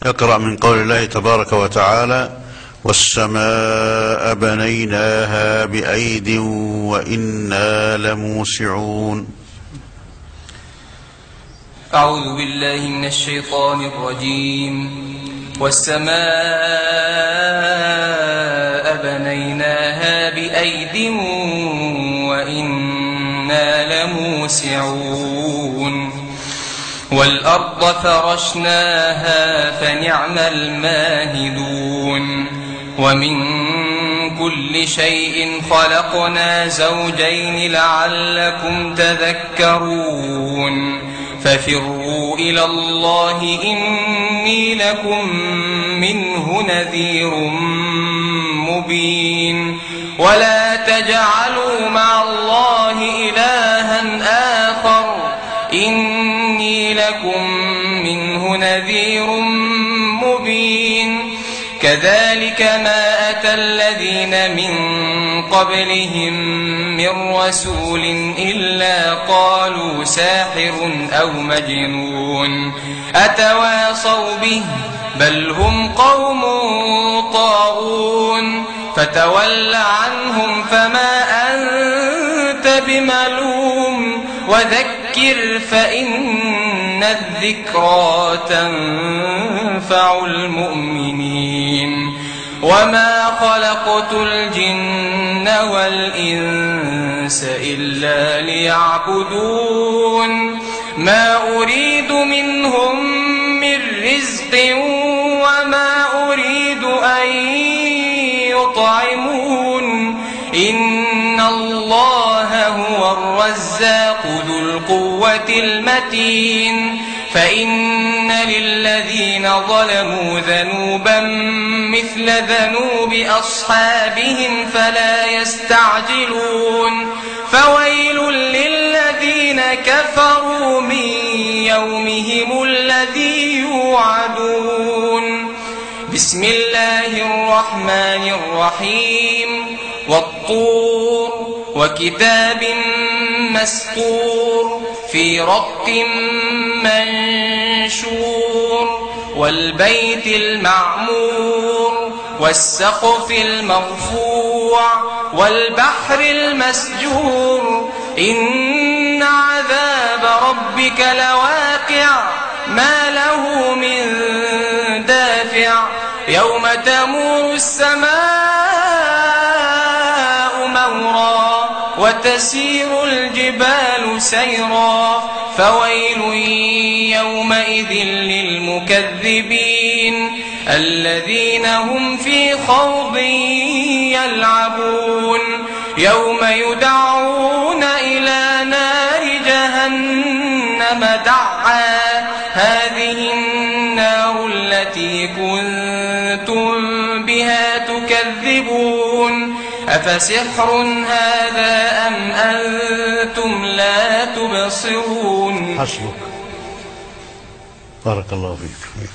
اقرأ من قول الله تبارك وتعالى: والسماء بنيناها بأيد وإنا لموسعون. أعوذ بالله من الشيطان الرجيم. والسماء بنيناها بأيد وإنا لموسعون. والأرض فرشناها فنعم الماهدون. ومن كل شيء خلقنا زوجين لعلكم تذكرون. ففروا إلى الله إني لكم منه نذير مبين. ولا تجعلوا مع الله إلها آخر إني لكم منه نذير مبين. كذلك ما أتى الذين من قبلهم من رسول إلا قالوا ساحر أو مجنون أتواصوا به بل هم قوم طاغون. فتول عنهم فما أنت بملوم وذكر فإن الذكرى تنفع المؤمنين. وما خلقت الجن والإنس إلا ليعبدون. ما أريد منهم من رزق وما أريد أن يطعمون. إن الله هو الرزاق ذو القوة المتين. فإن للذين ظلموا ذنوبا مثل ذنوب أصحابهم فلا يستعجلون. فويل للذين كفروا من يومهم الذي يوعدون. بسم الله الرحمن الرحيم. والطور وكتاب مسطور في رق منشور. والبيت المعمور والسقف المرفوع والبحر المسجور. إن عذاب ربك لواقع ما له من دافع. يوم تمور السماء مورا وتسير الجبال سيرا. فويل يومئذ للمكذبين الذين هم في خوض يلعبون. يوم يدعون إلى نار جهنم دعا. هذه النار التي كنتم بها تكذبون. أفسحر هذا أم أنتم لا تبصرون. حسبك. بارك الله فيك.